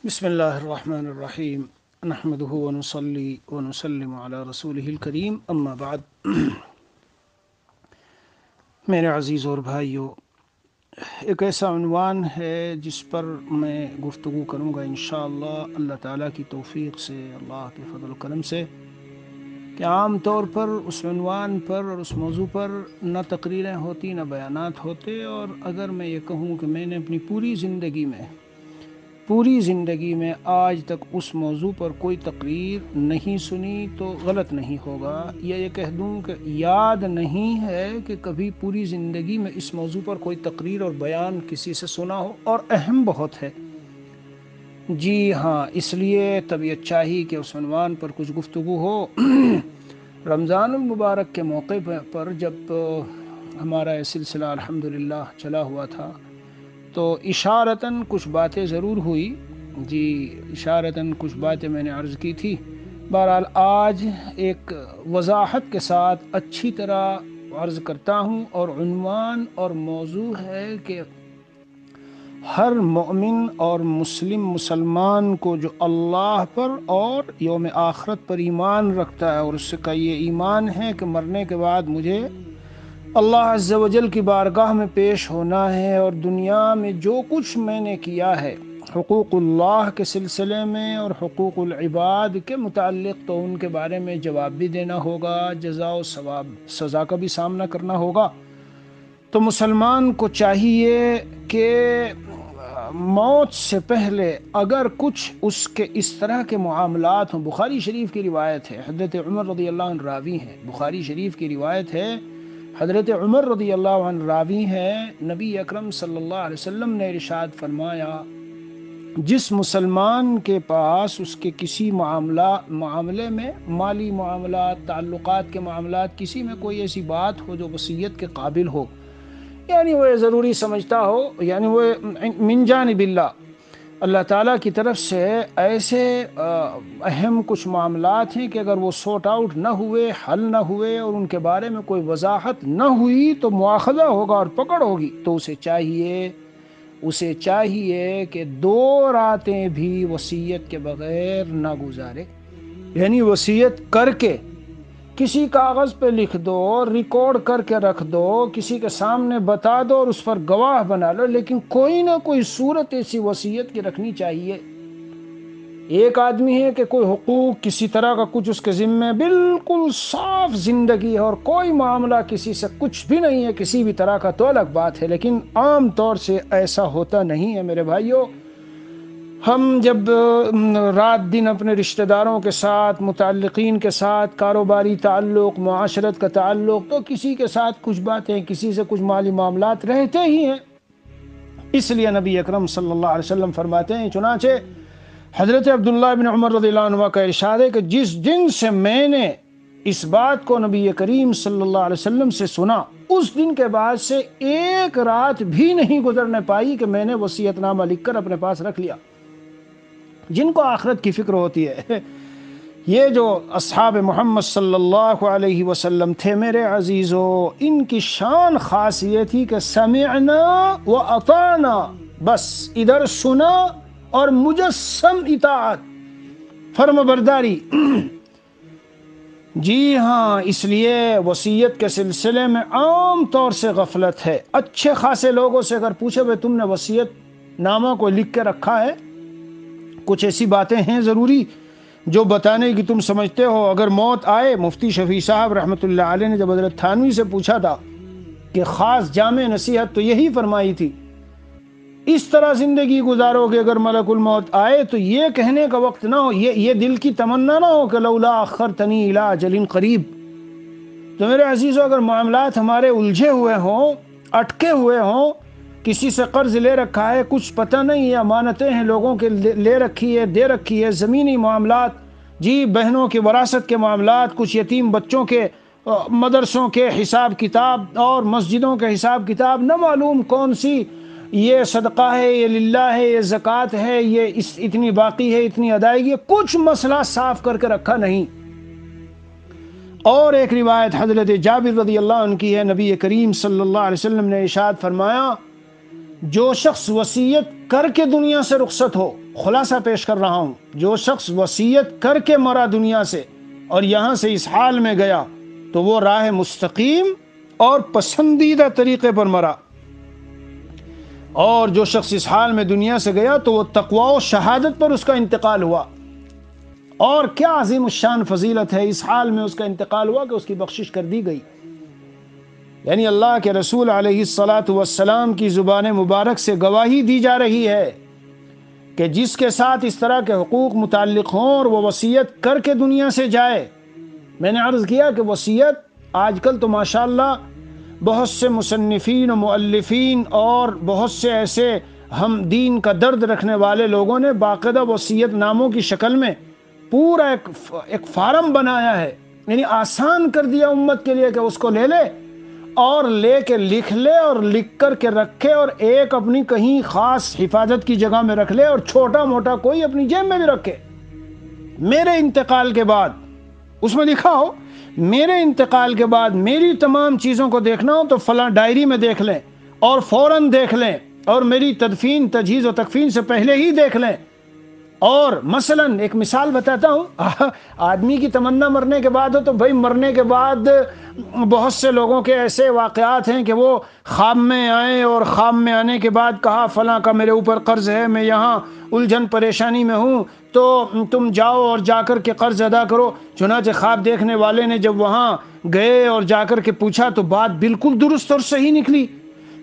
بسم اللہ الرحمن الرحیم نحمده ونصلی ونسلم علی رسولہ الکریم اما بعد میرے عزیز اور بھائیو، ایک ایسا عنوان ہے جس پر میں گفتگو کروں گا انشاءاللہ اللہ تعالیٰ کی توفیق سے، اللہ کے فضل و کرم سے، کہ عام طور پر اس عنوان پر اور اس موضوع پر نہ تقریریں ہوتی نہ بیانات ہوتے، اور اگر میں یہ کہوں کہ میں نے اپنی پوری زندگی میں آج تک اس موضوع پر کوئی تقریر نہیں سنی تو غلط نہیں ہوگا، یا یہ کہہ دوں کہ یاد نہیں ہے کہ کبھی پوری زندگی میں اس موضوع پر کوئی تقریر اور بیان کسی سے سنا ہو، اور اہم بہت ہے۔ جی ہاں، اس لیے طبیعت چاہی کہ اس عنوان پر کچھ گفتگو ہو۔ رمضان المبارک کے موقع پر جب ہمارا یہ سلسلہ الحمدللہ چلا ہوا تھا تو اشارتاً کچھ باتیں ضرور ہوئی، اشارتاً کچھ باتیں میں نے عرض کی تھی۔ بہرحال آج ایک وضاحت کے ساتھ اچھی طرح عرض کرتا ہوں، اور عنوان اور موضوع ہے کہ ہر مومن اور مسلمان کو جو اللہ پر اور یوم آخرت پر ایمان رکھتا ہے، اور اس کا یہ ایمان ہے کہ مرنے کے بعد مجھے اللہ عز و جل کی بارگاہ میں پیش ہونا ہے، اور دنیا میں جو کچھ میں نے کیا ہے حقوق اللہ کے سلسلے میں اور حقوق العباد کے متعلق، تو ان کے بارے میں جواب بھی دینا ہوگا، جزا و سزا کا بھی سامنا کرنا ہوگا۔ تو مسلمان کو چاہیے کہ موت سے پہلے اگر کچھ اس کے اس طرح کے معاملات ہوں، بخاری شریف کی روایت ہے، حضرت عمر رضی اللہ عنہ راوی ہیں، بخاری شریف کی روایت ہے، حضرت عمر رضی اللہ عنہ راوی ہیں، نبی اکرم صلی اللہ علیہ وسلم نے ارشاد فرمایا، جس مسلمان کے پاس اس کے کسی معاملے میں، مالی معاملات، تعلقات کے معاملات، کسی میں کوئی ایسی بات ہو جو وصیت کے قابل ہو، یعنی وہ ضروری سمجھتا ہو، یعنی وہ من جانب اللہ تعالیٰ کی طرف سے ایسے اہم کچھ معاملات ہیں کہ اگر وہ سورٹ آؤٹ نہ ہوئے، حل نہ ہوئے، اور ان کے بارے میں کوئی وضاحت نہ ہوئی تو مواخذہ ہوگا اور پکڑ ہوگی، تو اسے چاہیے کہ 2 راتیں بھی وصیت کے بغیر نہ گزارے، یعنی وصیت کر کے کسی کاغذ پہ لکھ دو، ریکارڈ کر کے رکھ دو، کسی کے سامنے بتا دو اور اس پر گواہ بنا لو، لیکن کوئی نہ کوئی صورت ایسی وصیت کی رکھنی چاہیے۔ ایک آدمی ہے کہ کوئی حقوق کسی طرح کا کچھ اس کے ذمے، بالکل صاف زندگی ہے اور کوئی معاملہ کسی سے کچھ بھی نہیں ہے کسی بھی طرح کا، تو الگ بات ہے، لیکن عام طور سے ایسا ہوتا نہیں ہے میرے بھائیوں۔ ہم جب رات دن اپنے رشتہ داروں کے ساتھ، متعلقین کے ساتھ، کاروباری تعلق، معاشرت کا تعلق، تو کسی کے ساتھ کچھ باتیں، کسی سے کچھ مالی معاملات رہتے ہی ہیں۔ اس لیے نبی اکرم صلی اللہ علیہ وسلم فرماتے ہیں، چنانچہ حضرت عبداللہ بن عمر رضی اللہ عنہ کا ارشاد ہے کہ جس دن سے میں نے اس بات کو نبی کریم صلی اللہ علیہ وسلم سے سنا، اس دن کے بعد سے ایک رات بھی نہیں گزرنے پائی کہ میں نے وصیت نامہ لکھ کر اپنے پاس رکھ لیا۔ جن کو آخرت کی فکر ہوتی ہے، یہ جو اصحاب محمد صلی اللہ علیہ وسلم تھے میرے عزیزو، ان کی شان خاص یہ تھی کہ سمعنا و اطعنا، بس ادھر سنا اور مجسم اطاعت، فرم برداری۔ جی ہاں، اس لیے وصیت کے سلسلے میں عام طور سے غفلت ہے۔ اچھے خاصے لوگوں سے اگر پوچھے بھئی تم نے وصیت نامہ کو لکھ کے رکھا ہے، کچھ ایسی باتیں ہیں ضروری جو بتانے کی تم سمجھتے ہو، اگر موت آئے، مفتی شفیع صاحب رحمۃ اللہ علیہ نے جب حضرت تھانوی سے پوچھا تھا کہ خاص جامع نصیحت تو یہی فرمائی تھی، اس طرح زندگی گزارو کہ اگر ملک الموت آئے تو یہ کہنے کا وقت نہ ہو، یہ دل کی تمنا نہ ہو کہ لولا اخرتنی الی اجل قریب۔ تو میرے عزیزو، اگر معاملات ہمارے الجھے ہوئے ہوں، اٹکے ہوئے ہوں، کسی سے قرض لے رکھا ہے، کچھ پتہ نہیں ہے، امانتیں ہیں لوگوں کے لے رکھی ہے، دے رکھی ہے، زمینی معاملات، جی بہنوں کے وراثت کے معاملات، کچھ یتیم بچوں کے مدرسوں کے حساب کتاب اور مسجدوں کے حساب کتاب، نہ معلوم کون سی یہ صدقہ ہے، یہ للہ ہے، یہ زکوٰۃ ہے، یہ اتنی باقی ہے، اتنی ادائیگی ہے، کچھ مسئلہ صاف کر کے رکھا نہیں۔ اور ایک روایت حضرت جابر رضی اللہ عنہ کی ہے، نبی کریم صلی اللہ علیہ وسلم نے ارشاد فرمایا، جو شخص وصیت کر کے دنیا سے رخصت ہو، خلاصہ پیش کر رہا ہوں، جو شخص وصیت کر کے مرا دنیا سے اور یہاں سے اس حال میں گیا تو وہ راہ مستقیم اور پسندیدہ طریقے پر مرا، اور جو شخص اس حال میں دنیا سے گیا تو وہ تقوی و شہادت پر اس کا انتقال ہوا۔ اور کیا عظیم الشان فضیلت ہے، اس حال میں اس کا انتقال ہوا کہ اس کی بخشش کر دی گئی۔ یعنی اللہ کے رسول علیہ الصلاۃ والسلام کی زبان مبارک سے گواہی دی جا رہی ہے کہ جس کے ساتھ اس طرح کے حقوق متعلق ہوں اور وہ وصیت کر کے دنیا سے جائے۔ میں نے عرض کیا کہ وصیت آج کل تو ماشاءاللہ بہت سے مصنفین و مؤلفین اور بہت سے ایسے ہم دین کا درد رکھنے والے لوگوں نے باقاعدہ وصیت ناموں کی شکل میں پورا ایک فارم بنایا ہے، یعنی آسان کر دیا امت کے لیے کہ اس کو لے لے اور لے کے لکھ لے اور لکھ کر کے رکھے اور ایک اپنی کہیں خاص حفاظت کی جگہ میں رکھ لے اور چھوٹا موٹا کوئی اپنی جیب میں بھی رکھے۔ میرے انتقال کے بعد اس میں لکھا ہو میرے انتقال کے بعد میری تمام چیزوں کو دیکھنا ہو تو فلاں ڈائری میں دیکھ لیں اور فوراً دیکھ لیں، اور میری تدفین تجہیز و تکفین سے پہلے ہی دیکھ لیں۔ اور مثلا ایک مثال بتاتا ہوں، آدمی کی تمنا مرنے کے بعد ہو تو بھائی مرنے کے بعد بہت سے لوگوں کے ایسے واقعات ہیں کہ وہ خواب میں آئے اور خواب میں آنے کے بعد کہا فلاں کا میرے اوپر قرض ہے، میں یہاں الجھن پریشانی میں ہوں، تو تم جاؤ اور جا کر کے قرض ادا کرو۔ چنانچہ خواب دیکھنے والے نے جب وہاں گئے اور جا کر کے پوچھا تو بات بالکل درست اور صحیح نکلی۔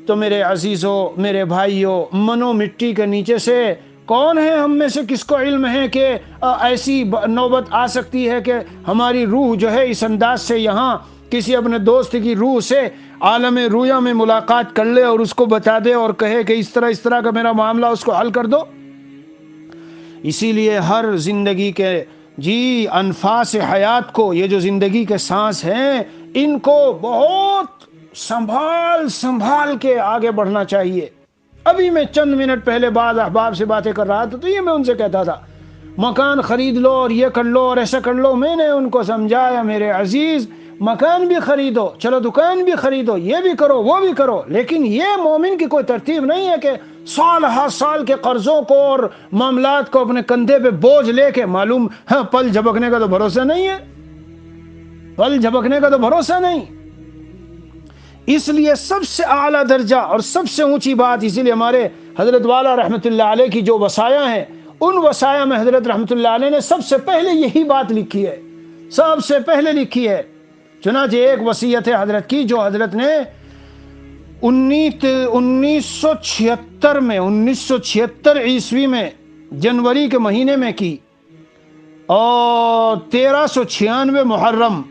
تو میرے عزیزو، میرے بھائیو، منو مٹی کے نیچے سے کون ہے ہم میں سے کس کو علم ہے کہ ایسی نوبت آ سکتی ہے کہ ہماری روح جو ہے اس انداز سے یہاں کسی اپنے دوست کی روح سے عالم رویا میں ملاقات کر لے اور اس کو بتا دے اور کہے کہ اس طرح کا میرا معاملہ، اس کو حل کر دو۔ اسی لیے ہر زندگی کے انفاس حیات کو، یہ جو زندگی کے سانس ہیں، ان کو بہت سنبھال کے آگے بڑھنا چاہیے۔ ابھی میں چند منٹ پہلے بعض احباب سے باتیں کر رہا تھا تو یہ میں ان سے کہتا تھا مکان خرید لو اور یہ کر لو اور ایسا کر لو۔ میں نے ان کو سمجھایا میرے عزیز، مکان بھی خریدو، چلو دکان بھی خریدو، یہ بھی کرو وہ بھی کرو، لیکن یہ مومن کی کوئی ترتیب نہیں ہے کہ سال ہر سال کے قرضوں کو اور معاملات کو اپنے کندھے پہ بوجھ لے کے، معلوم ہے پل جھپکنے کا تو بھروسہ نہیں ہے، پل جھپکنے کا تو بھروسہ نہیں۔ اس لیے سب سے اعلیٰ درجہ اور سب سے اونچی بات، اسی لیے ہمارے حضرت والا رحمۃ اللہ علیہ کی جو وصایا ہیں، ان وصایا میں حضرت رحمۃ اللہ علیہ نے سب سے پہلے یہی بات لکھی ہے، سب سے پہلے لکھی ہے۔ چنانچہ ایک وصیت ہے حضرت کی جو حضرت نے 1976 عیسوی میں جنوری کے مہینے میں کی، اور 1396 محرم،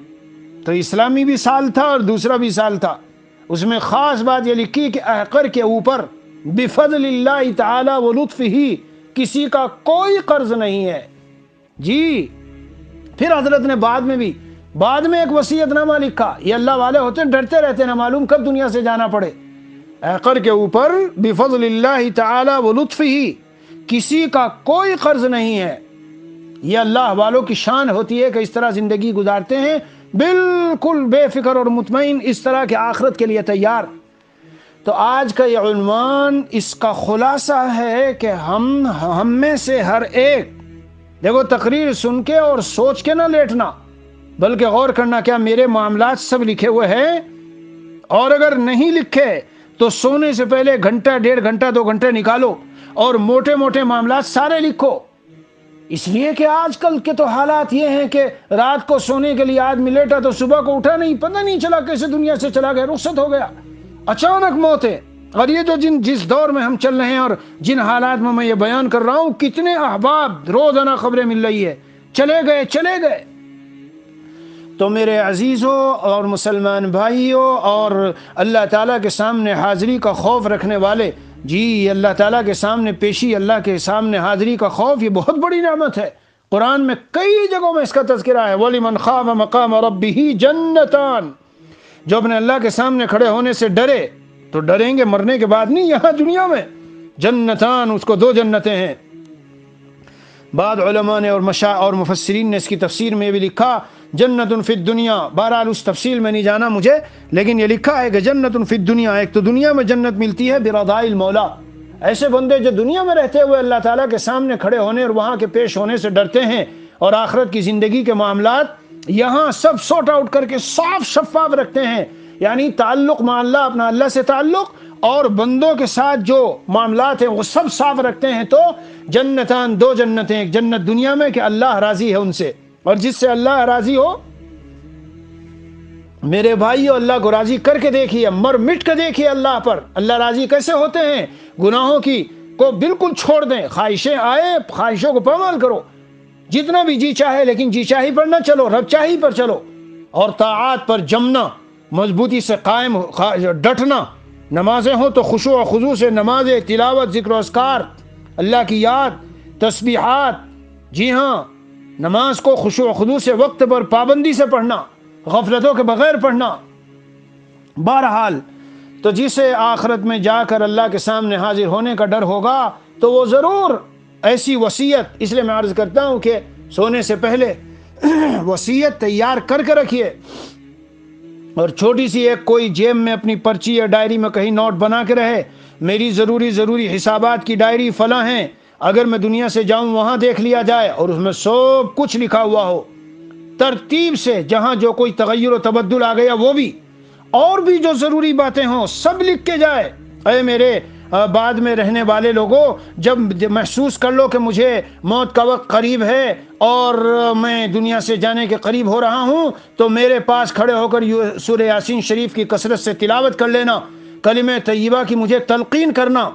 تو اسلامی بھی سال تھا اور دوسرا بھی سال تھا۔ اس میں خاص بات یہ لکھی کہ احقر کے اوپر بفضل اللہ تعالی و لطفہ کسی کا کوئی قرض نہیں ہے۔ پھر حضرت نے بعد میں ایک وصیت نامہ لکھا۔ یہ اللہ والے ہوتے ہیں، ڈرتے رہتے ہیں، نہ معلوم کب دنیا سے جانا پڑے۔ احقر کے اوپر بفضل اللہ تعالی و لطفہ کسی کا کوئی قرض نہیں ہے۔ یہ اللہ والوں کی شان ہوتی ہے کہ اس طرح زندگی گزارتے ہیں، بالکل بے فکر اور مطمئن، اس طرح کے آخرت کے لیے تیار۔ تو آج کا یہ عنوان اس کا خلاصہ ہے کہ ہم میں سے ہر ایک، دیکھو تقریر سن کے اور سوچ کے نہ لیٹنا، بلکہ غور کرنا کیا میرے معاملات سب لکھے ہوئے ہیں، اور اگر نہیں لکھے تو سونے سے پہلے گھنٹہ، 1.5 گھنٹہ، 2 گھنٹے نکالو اور موٹے موٹے معاملات سارے لکھو۔ اس لیے کہ آج کل کے تو حالات یہ ہیں کہ رات کو سونے کے لیے آدمی لیٹا تو صبح کو اٹھا نہیں، پتہ نہیں چلا کیسے دنیا سے چلا گیا، رخصت ہو گیا، اچانک موت ہے۔ اور یہ جو جس دور میں ہم چل رہے ہیں اور جن حالات میں یہ بیان کر رہا ہوں، کتنے احباب روزانہ خبریں مل رہی ہے، چلے گئے۔ تو میرے عزیزوں اور مسلمان بھائیوں اور اللہ تعالیٰ کے سامنے حاضری کا خوف رکھنے والے، اللہ تعالیٰ کے سامنے پیشی، اللہ کے سامنے حاضری کا خوف، یہ بہت بڑی نعمت ہے۔ قرآن میں کئی جگہوں میں اس کا تذکرہ ہے، وَلِمَنْ خَافَ مَقَامَ رَبِّهِ جَنَّتَانِ، جو اپنے اللہ کے سامنے کھڑے ہونے سے ڈرے، تو ڈریں گے مرنے کے بعد نہیں، یہاں دنیا میں جنتان، اس کو 2 جنتیں ہیں۔ بعض علماء نے اور مفسرین نے اس کی تفسیر میں بھی لکھا جنت فی الدنیا، بہرحال اس تفصیل میں نہیں جانا مجھے، لیکن یہ لکھا ہے کہ جنت فی الدنیا، ایک تو دنیا میں جنت ملتی ہے برضاء المولا، ایسے بندے جو دنیا میں رہتے ہوئے اللہ تعالیٰ کے سامنے کھڑے ہونے اور وہاں کے پیش ہونے سے ڈرتے ہیں، اور آخرت کی زندگی کے معاملات یہاں سب سارٹ آؤٹ کر کے صاف شفاف رکھتے ہیں، یعنی تعلق مع اللہ، اپنا اللہ سے تعلق اور بندوں کے ساتھ جو معاملات ہیں وہ سب صاف رکھتے ہیں، تو جنتان، دو جنتیں، ایک جنت دنیا میں کہ اللہ راضی ہے ان سے، اور جس سے اللہ راضی ہو، میرے بھائیو اللہ کو راضی کر کے دیکھیے، مر مٹ کے دیکھیے اللہ پر، اللہ راضی کیسے ہوتے ہیں۔ گناہوں کی کو بالکل چھوڑ دیں، خواہشیں آئے خواہشوں کو پامال کرو، جتنا بھی جی چاہے، لیکن جی چاہی پر نہ چلو، رب چاہی پر چلو، اور طاعات پر جمنا، مضبوطی سے قائم ڈٹنا، نمازیں ہوں تو خشوع و خضوع سے نمازیں، تلاوت، ذکر و اذکار، اللہ کی یاد، تسبیحات، جی ہاں نماز کو خشوع و خضوع سے وقت پر پابندی سے پڑھنا، غفلتوں کے بغیر پڑھنا۔ بہرحال تو جسے آخرت میں جا کر اللہ کے سامنے حاضر ہونے کا ڈر ہوگا تو وہ ضرور ایسی وصیت، اس لیے میں عرض کرتا ہوں کہ سونے سے پہلے وصیت تیار کر کے رکھیے، اور چھوٹی سی ایک کوئی جیب میں اپنی پرچی یا ڈائری میں کہیں نوٹ بنا کے رہے، میری ضروری حسابات کی ڈائری فلاں ہیں، اگر میں دنیا سے جاؤں وہاں دیکھ لیا جائے، اور اس میں سب کچھ لکھا ہوا ہو ترتیب سے، جہاں جو کوئی تغیر و تبدل آ گیا وہ بھی، اور بھی جو ضروری باتیں ہوں سب لکھ کے جائے۔ اے میرے بعد میں رہنے والے لوگوں، جب محسوس کر لو کہ مجھے موت کا وقت قریب ہے اور میں دنیا سے جانے کے قریب ہو رہا ہوں، تو میرے پاس کھڑے ہو کر سورہ یاسین شریف کی کثرت سے تلاوت کر لینا، کلمہ طیبہ کی مجھے تلقین کرنا۔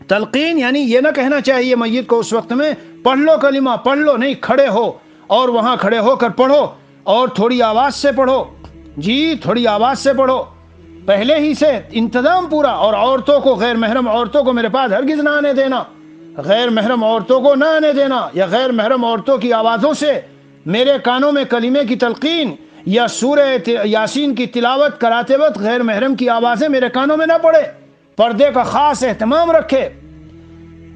تلقین یعنی یہ نہ کہنا چاہیے میت کو اس وقت میں پڑھ لو کلمہ، پڑھ لو، نہیں، کھڑے ہو اور وہاں کھڑے ہو کر پڑھو، اور تھوڑی آواز سے پڑھو، جی تھوڑی آواز سے پڑھو، پہلے ہی سے انتظام پورا۔ اور عورتوں کو، غیر محرم عورتوں کو میرے پاس ہرگز نہ آنے دینا، غیر محرم عورتوں کو نہ آنے دینا، یا غیر محرم عورتوں کی آوازوں سے میرے کانوں میں کلمے کی تلقین یا سورہ یاسین کی تلاوت کراتے وقت غیر محرم کی آوازیں میرے کانوں میں نہ پڑے، پردے کا خاص اہتمام رکھے۔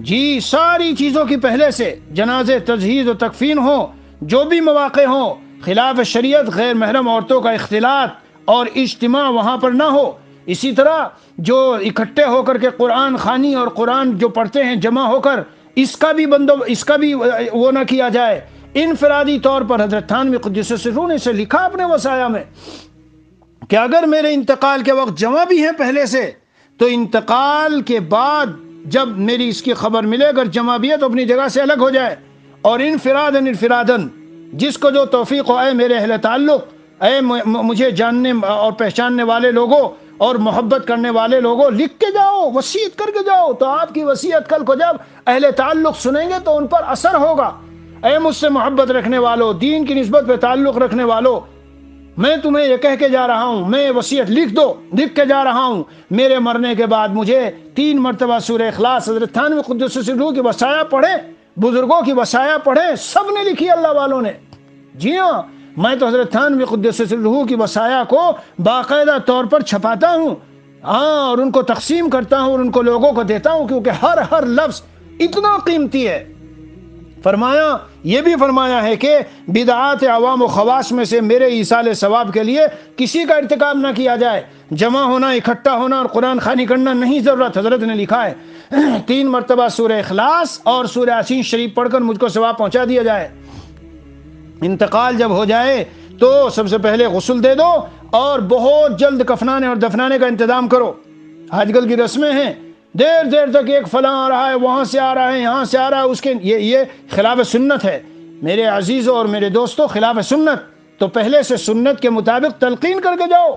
جی ساری چیزوں کی پہلے سے، جنازے، تجہیز و تکفین ہو، جو بھی مواقع ہوں، خلاف شریعت غیر محرم عورتوں کا اختلاط اور اجتماع وہاں پر نہ ہو۔ اسی طرح جو اکٹھے ہو کر کے قرآن خوانی اور قرآن جو پڑھتے ہیں جمع ہو کر، اس کا بھی وہ نہ کیا جائے۔ انفرادی طور پر حضرت تھانوی قدس سرہ نے سے لکھا اپنے وصایا میں کہ اگر میرے انتقال کے وقت جمع بھی ہیں پہلے سے، تو انتقال کے بعد جب میری اس کی خبر ملے، اگر جمع بھی ہے تو اپنی جگہ سے الگ ہو جائے، اور انفرادن جس کو جو توفیق ہو، اے میرے اہل تعلق، اے مجھے جاننے اور پہچاننے والے لوگوں اور محبت کرنے والے لوگوں، لکھ کے جاؤ، وصیت کر کے جاؤ، تو آپ کی وصیت کل کو جب اہل تعلق سنیں گے تو ان پر اثر ہوگا۔ اے مجھ سے محبت رکھنے والوں، دین کی نسبت پہ تعلق رکھنے والوں، میں تمہیں یہ کہہ کے جا رہا ہوں، میں وصیت لکھ دو، لکھ کے جا رہا ہوں، میرے مرنے کے بعد مجھے 3 مرتبہ سورہ اخلاص، حضرت تھانوی قدس سرہ کی وصایا پڑھیں، بزرگوں کی وصایا پڑھیں، سب نے لکھی اللہ والوں نے۔ جی ہاں، میں تو حضرت تھانوی قدس سرہ کی وصایا کو باقاعدہ طور پر چھپاتا ہوں، ہاں، اور ان کو تقسیم کرتا ہوں اور ان کو لوگوں کو دیتا ہوں، کیونکہ ہر لفظ اتنا قیمتی ہے۔ فرمایا، یہ بھی فرمایا ہے کہ بدعات عوام و خواص میں سے میرے ایصال ثواب کے لیے کسی کا ارتکاب نہ کیا جائے، جمع ہونا، اکٹھا ہونا اور قرآن خوانی کرنا نہیں ضرورت۔ حضرت نے لکھا ہے 3 مرتبہ سورہ اخلاص اور سورہ یاسین شریف پڑھ کر مجھ کو ثواب پہنچا دیا جائے۔ انتقال جب ہو جائے تو سب سے پہلے غسل دے دو اور بہت جلد کفنانے اور دفنانے کا انتظام کرو۔ آج کل کی رسمیں ہیں، دیر تک ایک فلاں آ رہا ہے، وہاں سے آ رہا ہے، یہاں سے آ رہا ہے، اس کے یہ خلاف سنت ہے میرے عزیزوں اور میرے دوستوں، خلاف سنت۔ تو پہلے سے سنت کے مطابق تلقین کر کے جاؤ،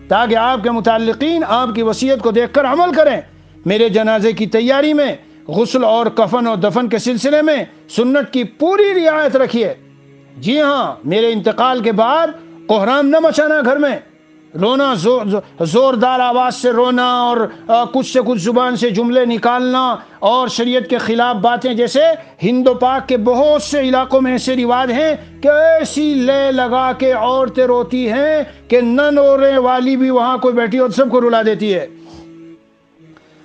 تاکہ آپ کے متعلقین آپ کی وصیت کو دیکھ کر عمل کریں۔ میرے جنازے کی تیاری میں، غسل اور کفن اور دفن کے سلسلے میں سنت کی پوری رعایت رکھیے۔ جی ہاں، میرے انتقال کے بعد کوہرام نہ مچانا، گھر میں رونا، زوردار آواز سے رونا اور کچھ سے کچھ زبان سے جملے نکالنا اور شریعت کے خلاف باتیں، جیسے ہند و پاک کے بہت سے علاقوں میں ایسے رواج ہیں کہ ایسی لے لگا کے عورتیں روتی ہیں کہ نہ رونے والی بھی وہاں کوئی بیٹھی اور سب کو رلا دیتی ہے۔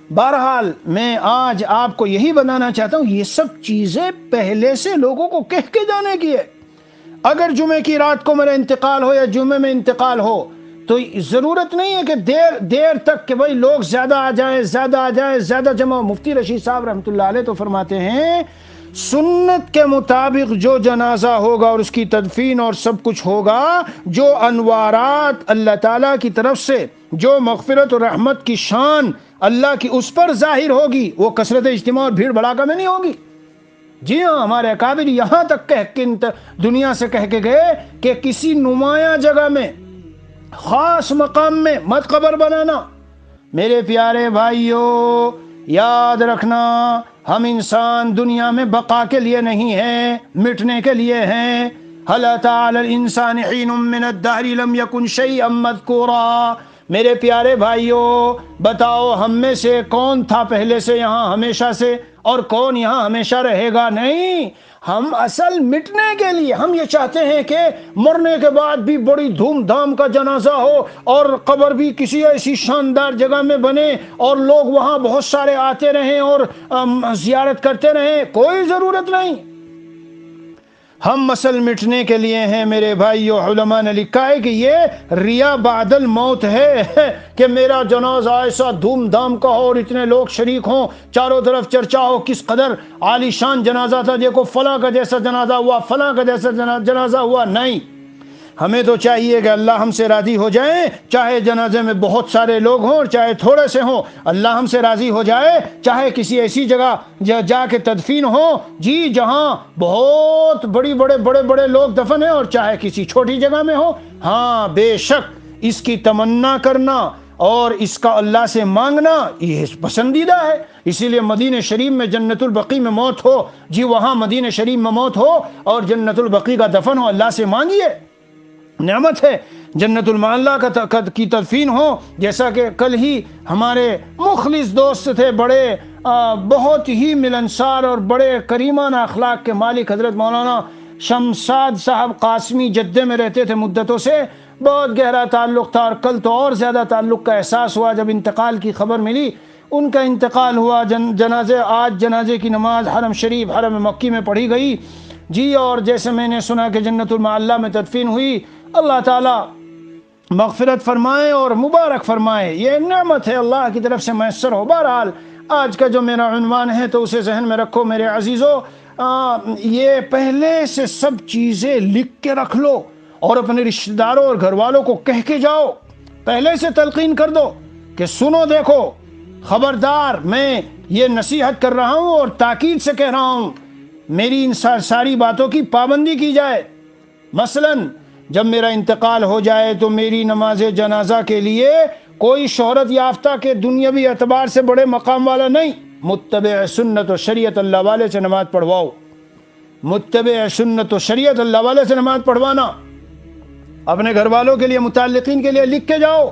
بہرحال میں آج آپ کو یہی بتانا چاہتا ہوں، یہ سب چیزیں پہلے سے لوگوں کو کہہ کے جانے کی ہے۔ اگر جمعے کی رات کو میرا انتقال ہو یا جمعے میں انتقال ہو تو ضرورت نہیں ہے کہ دیر تک کہ بھائی لوگ زیادہ آ جائیں، زیادہ جمع. مفتی رشید صاحب رحمۃ اللہ علیہ تو فرماتے ہیں سنت کے مطابق جو جنازہ ہوگا اور اس کی تدفین اور سب کچھ ہوگا، جو انوارات اللہ تعالیٰ کی طرف سے، جو مغفرت و رحمت کی شان اللہ کی اس پر ظاہر ہوگی، وہ کثرت اجتماع اور بھیڑ بھڑاکا میں نہیں ہوگی. جی ہاں، ہمارے اکابر یہاں تک دنیا سے کہہ کے گئے کہ کسی نمایاں جگہ میں، خاص مقام میں مت قبر بنانا. میرے پیارے بھائیوں، یاد رکھنا، ہم انسان دنیا میں بقا کے لیے نہیں ہیں، مٹنے کے لیے ہیں. هل أتى على الإنسان حين من الدهر لم يكن شيئا مذكورا. میرے پیارے بھائیوں، بتاؤ ہم میں سے کون تھا پہلے سے یہاں ہمیشہ سے، اور کون یہاں ہمیشہ رہے گا؟ نہیں. ہم اصل مٹنے کے لیے، ہم یہ چاہتے ہیں کہ مرنے کے بعد بھی بڑی دھوم دھام کا جنازہ ہو، اور قبر بھی کسی ایسی شاندار جگہ میں بنے، اور لوگ وہاں بہت سارے آتے رہیں اور زیارت کرتے رہیں. کوئی ضرورت نہیں. ہم اصل مٹنے کے لیے ہیں میرے بھائیو. علماء نے لکھا ہے کہ یہ ریا بعد الموت ہے کہ میرا جنازہ ایسا دھوم دھام کا ہو اور اتنے لوگ شریک ہوں، چاروں طرف چرچا ہو کس قدر عالی شان جنازہ تھا، دیکھو فلاں کا جیسا جنازہ ہوا، فلاں کا جیسا جنازہ ہوا. نہیں، ہمیں تو چاہیے کہ اللہ ہم سے راضی ہو جائیں، چاہے جنازے میں بہت سارے لوگ ہوں اور چاہے تھوڑے سے ہوں. اللہ ہم سے راضی ہو جائے، چاہے کسی ایسی جگہ جا کے تدفین ہو جی جہاں بہت بڑے لوگ دفن ہیں، اور چاہے کسی چھوٹی جگہ میں ہو. ہاں بے شک اس کی تمنا کرنا اور اس کا اللہ سے مانگنا یہ پسندیدہ ہے. اسی لیے مدینہ شریف میں جنت البقیع میں موت ہو جی، وہاں مدینہ شریف میں موت ہو اور جنت البقیع کا دفن ہو، اللہ سے مانگیے، نعمت ہے. جنت المعلا کی تدفین ہو، جیسا کہ کل ہی ہمارے مخلص دوست تھے، بڑے بہت ہی ملنسار اور بڑے کریمانہ اخلاق کے مالک حضرت مولانا شمشاد صاحب قاسمی جدے میں رہتے تھے مدتوں سے، بہت گہرا تعلق تھا، اور کل تو اور زیادہ تعلق کا احساس ہوا جب انتقال کی خبر ملی. ان کا انتقال ہوا، آج جنازے کی نماز حرم شریف حرم مکی میں پڑھی گئی جی. اور جیسے میں نے سنا کہ جنت المعلا میں تدفین ہوئی، اللہ تعالی مغفرت فرمائے اور مبارک فرمائے. یہ نعمت ہے اللہ کی طرف سے میسر ہو. بہرحال آج کا جو میرا عنوان ہے تو اسے ذہن میں رکھو میرے عزیزو. یہ پہلے سے سب چیزیں لکھ کے رکھ لو اور اپنے رشتہ داروں اور گھر والوں کو کہہ کے جاؤ، پہلے سے تلقین کر دو کہ سنو دیکھو خبردار، میں یہ نصیحت کر رہا ہوں اور تاکید سے کہہ رہا ہوں، میری ان ساری باتوں کی پابندی کی جائے. مثلاً جب میرا انتقال ہو جائے تو میری نماز جنازہ کے لیے کوئی شہرت یافتہ کے دنیاوی اعتبار سے بڑے مقام والا نہیں، متبع سنت و شریعت اللہ والے سے نماز پڑھواؤ. متبع سنت و شریعت اللہ والے سے نماز پڑھوانا. اپنے گھر والوں کے لیے، متعلقین کے لیے لکھ کے جاؤ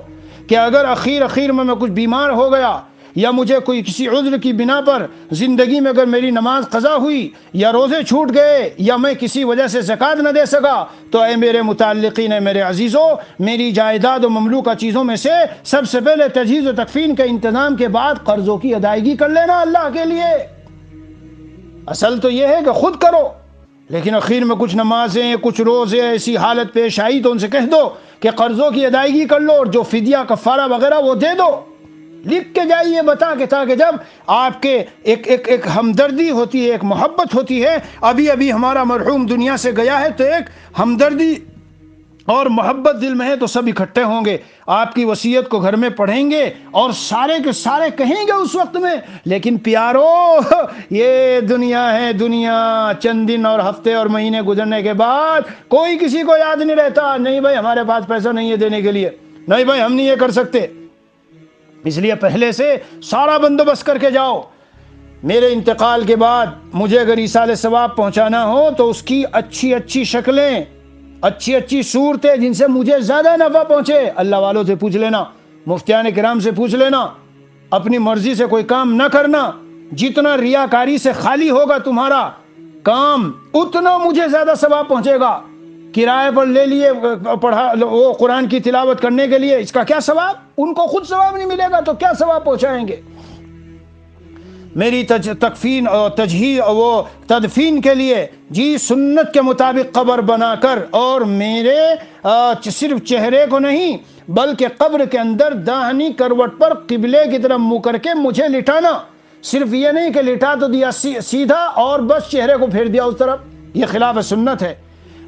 کہ اگر اخیر میں کچھ بیمار ہو گیا یا مجھے کوئی کسی عذر کی بنا پر زندگی میں اگر میری نماز قضا ہوئی یا روزے چھوٹ گئے یا میں کسی وجہ سے زکوٰۃ نہ دے سکا، تو اے میرے متعلقین، اے میرے عزیزوں، میری جائیداد و مملوکہ چیزوں میں سے سب سے پہلے تجہیز و تکفین کے انتظام کے بعد قرضوں کی ادائیگی کر لینا اللہ کے لیے. اصل تو یہ ہے کہ خود کرو، لیکن اخیر میں کچھ نمازیں کچھ روزے ایسی حالت پیش آئی تو ان سے کہہ دو کہ قرضوں کی ادائیگی کر لو اور جو فدیہ کفارہ وغیرہ وہ دے دو. لکھ کے جائیے بتا کے، تاکہ جب آپ کے ایک ہمدردی ہوتی ہے، ایک محبت ہوتی ہے. ابھی ہمارا مرحوم دنیا سے گیا ہے تو ایک ہمدردی اور محبت دل میں ہے تو سب اکٹھے ہوں گے، آپ کی وصیت کو گھر میں پڑھیں گے اور سارے کے سارے کہیں گے اس وقت میں. لیکن پیارو، یہ دنیا ہے، دنیا چند دن اور ہفتے اور مہینے گزرنے کے بعد کوئی کسی کو یاد نہیں رہتا. نہیں بھائی ہمارے پاس پیسہ نہیں ہے دینے کے لیے، نہیں بھائی ہم نہیں یہ کر سکتے. اس لیے پہلے سے سارا بندوبست کر کے جاؤ. میرے انتقال کے بعد مجھے اگر ایصال ثواب پہنچانا ہو تو اس کی اچھی شکلیں، اچھی صورتیں جن سے مجھے زیادہ نفع پہنچے، اللہ والوں سے پوچھ لینا، مفتیان کرام سے پوچھ لینا. اپنی مرضی سے کوئی کام نہ کرنا. جتنا ریاکاری سے خالی ہوگا تمہارا کام اتنا مجھے زیادہ ثواب پہنچے گا. کرائے پر لے لیے وہ قرآن کی تلاوت کرنے کے لیے، اس کا کیا ثواب؟ ان کو خود ثواب نہیں ملے گا تو کیا ثواب پہنچائیں گے؟ میری تکفین اور تدفین کے لیے جی سنت کے مطابق قبر بنا کر، اور میرے صرف چہرے کو نہیں بلکہ قبر کے اندر داہنی کروٹ پر قبلے کی طرف منہ کر کے مجھے لٹانا، صرف یہ نہیں کہ لٹا تو دیا سیدھا اور بس چہرے کو پھیر دیا اس طرف، یہ خلاف سنت ہے۔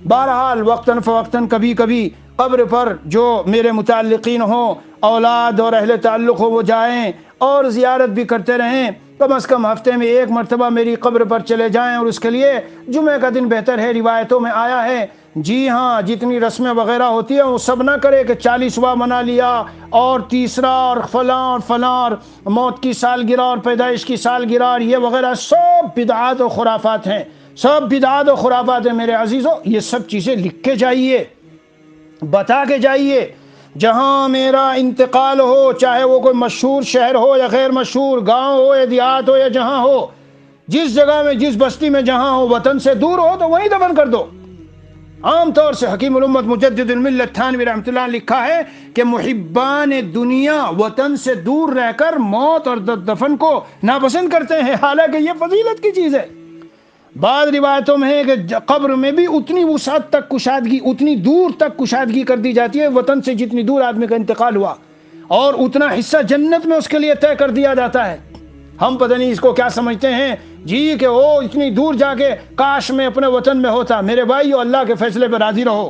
بہرحال وقتاً فوقتاً کبھی کبھی قبر پر جو میرے متعلقین ہوں، اولاد اور اہل تعلق ہو، وہ جائیں اور زیارت بھی کرتے رہیں، کم از کم ہفتے میں ایک مرتبہ میری قبر پر چلے جائیں، اور اس کے لیے جمعہ کا دن بہتر ہے، روایتوں میں آیا ہے۔ جی ہاں، جتنی رسمیں وغیرہ ہوتی ہیں وہ سب نہ کرے کہ 40واں منا لیا اور تیسرا اور فلاں اور فلاں اور موت کی سالگرہ اور پیدائش کی سالگرہ اور یہ وغیرہ سب بدعات و خرافات ہیں، سب بدعات و خرافات ہیں میرے عزیزوں۔ یہ سب چیزیں لکھ کے جائیے، بتا کے جائیے۔ جہاں میرا انتقال ہو، چاہے وہ کوئی مشہور شہر ہو یا غیر مشہور، گاؤں ہو یا دیہات ہو یا جہاں ہو، جس جگہ میں جس بستی میں جہاں ہو، وطن سے دور ہو تو وہیں دفن کر دو۔ عام طور سے حکیم الامت مجدد الملت تھانوی رحمۃ اللہ نے لکھا ہے کہ محبان دنیا وطن سے دور رہ کر موت اور دفن کو ناپسند کرتے ہیں، حالانکہ یہ فضیلت کی چیز ہے۔ بعض روایتوں میں ہے کہ قبر میں بھی اتنی وسعت تک کشادگی، اتنی دور تک کشادگی کر دی جاتی ہے وطن سے جتنی دور آدمی کا انتقال ہوا، اور اتنا حصہ جنت میں اس کے لیے طے کر دیا جاتا ہے۔ ہم پتہ نہیں اس کو کیا سمجھتے ہیں جی کہ وہ اتنی دور جا کے کاش میں اپنے وطن میں ہوتا۔ میرے بھائیو، اللہ کے فیصلے پہ راضی رہو۔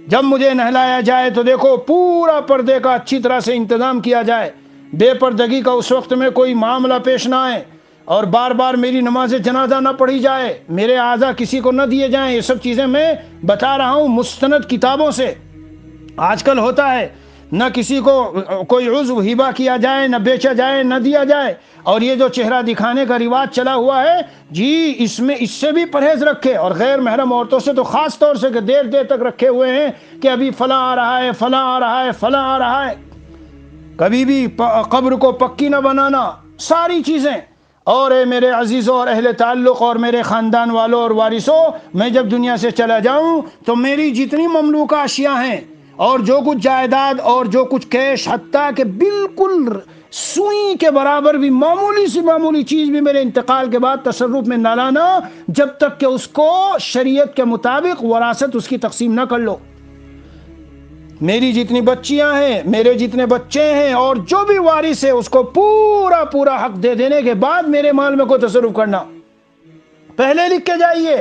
جب مجھے نہلایا جائے تو دیکھو پورا پردے کا اچھی طرح سے انتظام کیا جائے، بے پردگی کا اس وقت میں کوئی معاملہ پیش نہ آئے، اور بار بار میری نماز جنازہ نہ پڑھی جائے، میرے اعضاء کسی کو نہ دیے جائیں۔ یہ سب چیزیں میں بتا رہا ہوں مستند کتابوں سے۔ آج کل ہوتا ہے نہ کسی کو کوئی عضو ہبہ کیا جائے، نہ بیچا جائے، نہ دیا جائے، اور یہ جو چہرہ دکھانے کا رواج چلا ہوا ہے جی، اس سے بھی پرہیز رکھے، اور غیر محرم عورتوں سے تو خاص طور سے کہ دیر دیر تک رکھے ہوئے ہیں کہ ابھی فلاں آ رہا ہے، فلاں آ رہا ہے، فلاں آ رہا ہے۔ کبھی بھی قبر کو پکی نہ بنانا، ساری چیزیں۔ اور اے میرے عزیزوں اور اہل تعلق اور میرے خاندان والوں اور وارثوں، میں جب دنیا سے چلا جاؤں تو میری جتنی مملوکہ اشیاء ہیں اور جو کچھ جائیداد اور جو کچھ کیش، حتیٰ کہ بالکل سوئی کے برابر بھی معمولی سی معمولی چیز بھی میرے انتقال کے بعد تصرف میں نہ لانا، جب تک کہ اس کو شریعت کے مطابق وراثت اس کی تقسیم نہ کر لو۔ میری جتنی بچیاں ہیں، میرے جتنے بچے ہیں اور جو بھی وارث ہے، اس کو پورا پورا حق دے دینے کے بعد میرے مال میں کوئی تصرف کرنا، پہلے لکھ کے جائیے۔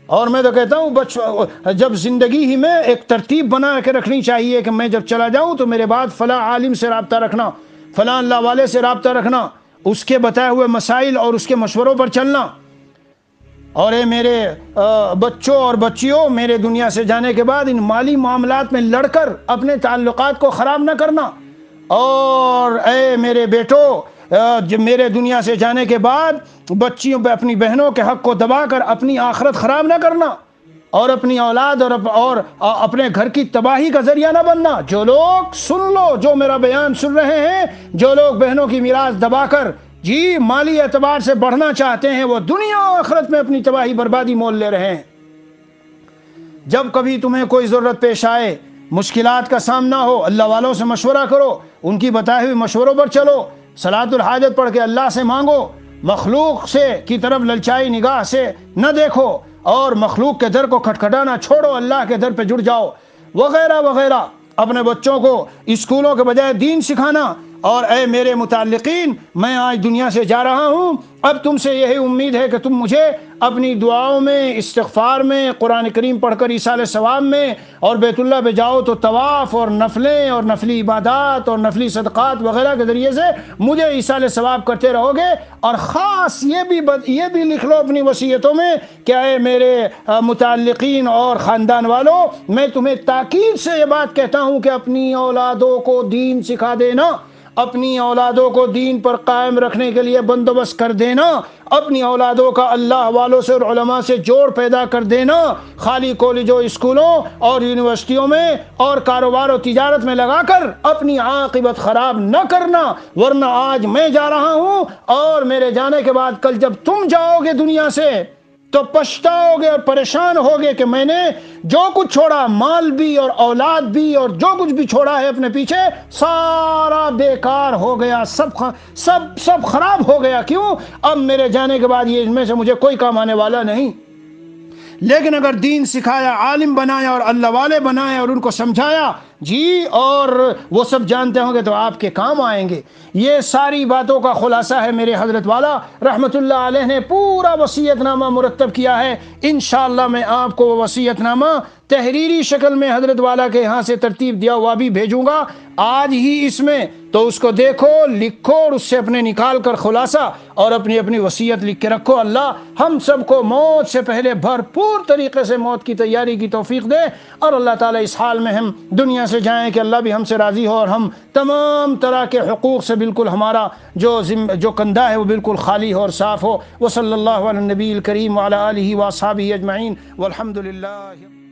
اور میں تو کہتا ہوں جب زندگی ہی میں ایک ترتیب بنا کے رکھنی چاہیے کہ میں جب چلا جاؤں تو میرے بعد فلاں عالم سے رابطہ رکھنا، فلاں اللہ والے سے رابطہ رکھنا، اس کے بتائے ہوئے مسائل اور اس کے مشوروں پر چلنا۔ اور اے میرے بچوں اور بچیوں، میرے دنیا سے جانے کے بعد ان مالی معاملات میں لڑ کر اپنے تعلقات کو خراب نہ کرنا۔ اور اے میرے بیٹوں، میرے دنیا سے جانے کے بعد بچیوں پہ اپنی بہنوں کے حق کو دبا کر اپنی آخرت خراب نہ کرنا، اور اپنی اولاد اور اپنے گھر کی تباہی کا ذریعہ نہ بننا۔ جو لوگ سن لو، جو میرا بیان سن رہے ہیں، جو لوگ بہنوں کی میراث دبا کر جی مالی اعتبار سے بڑھنا چاہتے ہیں، وہ دنیا و آخرت میں اپنی تباہی بربادی مول لے رہے ہیں۔ جب کبھی تمہیں کوئی ضرورت پیش آئے، مشکلات کا سامنا ہو، اللہ والوں سے مشورہ کرو، ان کی بتائے ہوئے مشوروں پر چلو، صلاۃ الحاجت پڑھ کے اللہ سے مانگو، مخلوق سے کی طرف للچائی نگاہ سے نہ دیکھو، اور مخلوق کے در کو کھٹکھٹانا چھوڑو، اللہ کے در پہ جڑ جاؤ، وغیرہ وغیرہ۔ اپنے بچوں کو اسکولوں کے بجائے دین سکھانا۔ اور اے میرے متعلقین، میں آج دنیا سے جا رہا ہوں، اب تم سے یہی امید ہے کہ تم مجھے اپنی دعاؤں میں، استغفار میں، قرآن کریم پڑھ کر ایصال ثواب میں، اور بیت اللہ پہ جاؤ تو طواف اور نفلیں اور نفلی عبادات اور نفلی صدقات وغیرہ کے ذریعے سے مجھے ایصال ثواب کرتے رہو گے۔ اور خاص یہ بھی لکھ لو اپنی وصیتوں میں کہ اے میرے متعلقین اور خاندان والوں، میں تمہیں تاکید سے یہ بات کہتا ہوں کہ اپنی اولادوں کو دین سکھا دینا، اپنی اولادوں کو دین پر قائم رکھنے کے لیے بندوبست کر دینا، اپنی اولادوں کا اللہ والوں سے اور علماء سے جوڑ پیدا کر دینا، خالی کالجوں، اسکولوں اور یونیورسٹیوں میں اور کاروبار و تجارت میں لگا کر اپنی عاقبت خراب نہ کرنا، ورنہ آج میں جا رہا ہوں اور میرے جانے کے بعد کل جب تم جاؤ گے دنیا سے تو پچھتاؤ گے اور پریشان ہوگے کہ میں نے جو کچھ چھوڑا، مال بھی اور اولاد بھی اور جو کچھ بھی چھوڑا ہے اپنے پیچھے، سارا بیکار ہو گیا، سب خراب ہو گیا۔ کیوں؟ اب میرے جانے کے بعد یہ ان میں سے مجھے کوئی کام آنے والا نہیں۔ لیکن اگر دین سکھایا، عالم بنایا اور اللہ والے بنایا اور ان کو سمجھایا جی، اور وہ سب جانتے ہوں گے تو آپ کے کام آئیں گے۔ یہ ساری باتوں کا خلاصہ ہے میرے حضرت والا رحمت اللہ علیہ نے پورا وصیت نامہ مرتب کیا ہے۔ انشاءاللہ میں آپ کو وہ وصیت نامہ تحریری شکل میں حضرت والا کے ہاں سے ترتیب دیا ہوا بھی بھیجوں گا آج ہی اس میں، تو اس کو دیکھو، لکھو اور اس سے اپنے نکال کر خلاصہ اور اپنی وصیت لکھ کے رکھو۔ اللہ ہم سب کو موت سے پہلے بھرپور طریقے سے موت کی تیاری کی توفیق دے، اور اللہ تعالیٰ اس حال میں ہم دنیا سے جائیں کہ اللہ بھی ہم سے راضی ہو اور ہم تمام طرح کے حقوق سے بالکل ہمارا جو کندھا ہے وہ بالکل خالی ہو اور صاف ہو۔ وصلی اللہ علی النبی الکریم وعلی آلہ واصحابہ اجمعین والحمد للہ۔